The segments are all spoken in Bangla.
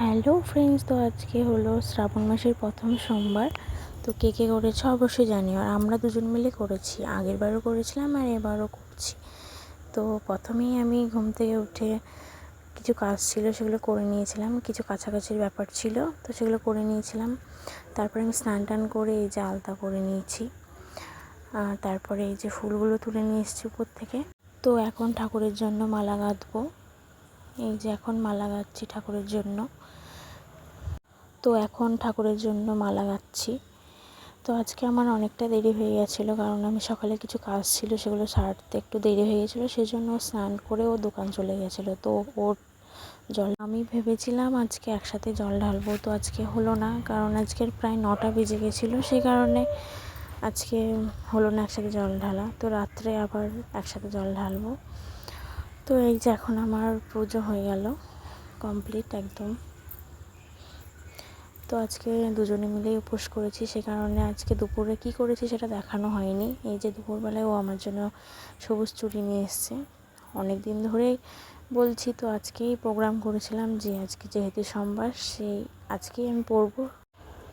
হ্যালো ফ্রেন্ডস, তো আজকে হলো শ্রাবণ মাসের প্রথম সোমবার। তো কে কে করেছো অবশ্যই জানিও। আর আমরা দুজন মিলে করেছি, আগেরবারও করেছিলাম আর এবারও করছি। তো প্রথমেই আমি ঘুম থেকে উঠে কিছু কাজ ছিল সেগুলো করে নিয়েছিলাম, কিছু কাছাকাছির ব্যাপার ছিল তো সেগুলো করে নিয়েছিলাম। তারপরে আমি স্নান টান করে এই যে আলতা করে নিয়েছি, তারপরে এই যে ফুলগুলো তুলে নিয়ে এসেছি উপর থেকে। তো এখন ঠাকুরের জন্য মালা গাঁথবো। এই যে এখন মালা গাঁথছি ঠাকুরের জন্য। মালা গাঁথছি। তো আজকে আমার অনেকটা দেরি হয়ে গেছিলো, কারণ আমি সকালে কিছু কাজ ছিল সেগুলো সারতে একটু দেরি হয়ে গেছিলো, সেই জন্য স্নান করে ও দোকান চলে গেছিলো। তো ওর জল আমি ভেবেছিলাম আজকে একসাথে জল ঢালবো, তো আজকে হলো না, কারণ আজকের প্রায় 9টা বেজে গেছিলো, সেই কারণে আজকে হলো না একসাথে জল ঢালা। তো রাত্রে আবার একসাথে জল ঢালবো। তো এই যে এখন আমার পুজো হয়ে গেল, কমপ্লিট একদম। তো আজকে দুজনে মিলেই উপোস করেছি, সে কারণে আজকে দুপুরে কি করেছি সেটা দেখানো হয়নি। এই যে দুপুরবেলায় ও আমার জন্য সবুজ চুড়ি নিয়ে এসছে, অনেক দিন ধরেই বলছি। তো আজকেই প্রোগ্রাম করেছিলাম যে আজকে যেহেতু সোমবার, সেই আজকেই আমি পরবো।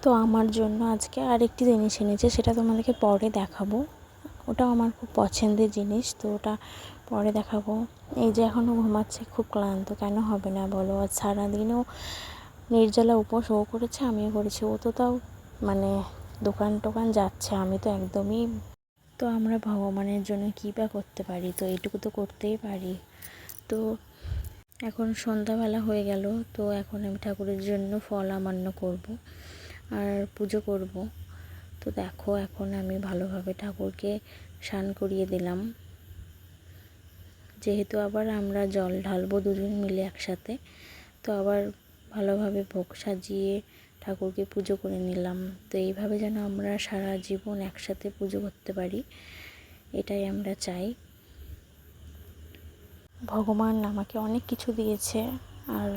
তো আমার জন্য আজকে আরেকটি জিনিস এনেছে, সেটা তোমাদেরকে পরে দেখাবো। ওটাও আমার খুব পছন্দের জিনিস, তো ওটা পরে দেখাবো। এই যে এখনও ঘুমাচ্ছে, খুব ক্লান্ত, কেন হবে না বলো? আর সারাদিনও নির্জলা উপোস ও করেছে, আমিও করেছি। ও তো তাও মানে দোকান টোকান যাচ্ছে, আমি তো একদমই। তো আমরা ভগবানের জন্য কী বা করতে পারি, তো এইটুকু তো করতেই পারি। তো এখন সন্ধ্যাবেলা হয়ে গেল, তো এখন আমি ঠাকুরের জন্য ফল আমান্য করব আর পুজো করব। তো দেখো এখন আমি ভালোভাবে ঠাকুরকে স্নান করিয়ে দিলাম, যেহেতু আবার আমরা জল ঢালবো দুজন মিলে একসাথে। তো আবার ভালোভাবে ভোগ সাজিয়ে ঠাকুরকে পুজো করে নিলাম। তো এইভাবে যেন আমরা সারা জীবন একসাথে পুজো করতে পারি, এটাই আমরা চাই। ভগবান আমাকে অনেক কিছু দিয়েছে, আর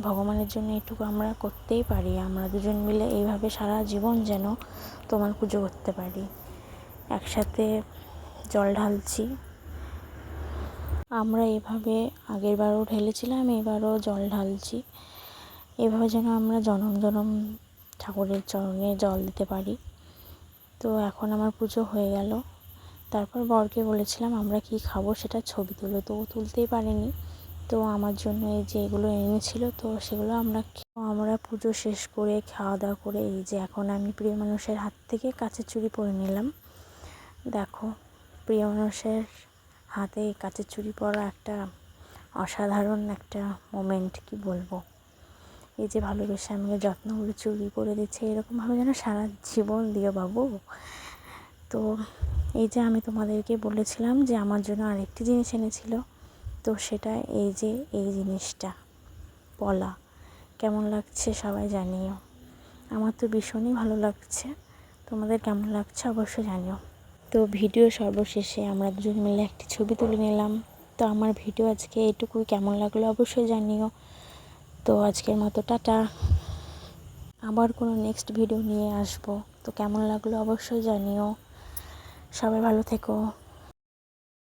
ভগবানের জন্য এটুকু আমরা করতেই পারি। আমরা দুজন মিলে এইভাবে সারা জীবন যেন তোমার পুজো করতে পারি। একসাথে জল ঢালছি আমরা, এভাবে আগেরবারও ঢেলেছিলাম, এবারও জল ঢালছি। এভাবে যেন আমরা জনম জনম ঠাকুরের চরণে জল দিতে পারি। তো এখন আমার পুজো হয়ে গেল। তারপর বরকে বলেছিলাম আমরা কি খাবো সেটা ছবি তুলো, তো ও তুলতেই পারেনি। তো আমার জন্য এই যে এগুলো এনেছিল, তো সেগুলো আমরা পুজো শেষ করে খাওয়া দাওয়া করে এই যে এখন আমি প্রিয় মানুষের হাত থেকে কাচের চুড়ি পরে নিলাম। দেখো, প্রিয় মানুষের হাতে কাচের চুড়ি পরা একটা অসাধারণ একটা মোমেন্ট, কি বলবো। এই যে ভালোবেসে আমাকে যত্ন করে চুড়ি পরে দিচ্ছে, এরকমভাবে যেন সারা জীবন দিও বাবু। তো এই যে আমি তোমাদেরকে বলেছিলাম যে আমার জন্য আরেকটি জিনিস এনেছিল, তো সেটা এই যে এই জিনিসটা পলা। কেমন লাগছে সবাই জানিও। আমার তো ভীষণই ভালো লাগছে, তোমাদের কেমন লাগছে অবশ্যই জানিও। তো ভিডিও সর্বশেষে আমরা দুজন মিলে একটি ছবি তুলে নিলাম। তো আমার ভিডিও আজকে এইটুকুই, কেমন লাগলো অবশ্যই জানিও। তো আজকের মতো টাটা, আবার কোনো নেক্সট ভিডিও নিয়ে আসবো। তো কেমন লাগলো অবশ্যই জানিও। সবাই ভালো থেকো।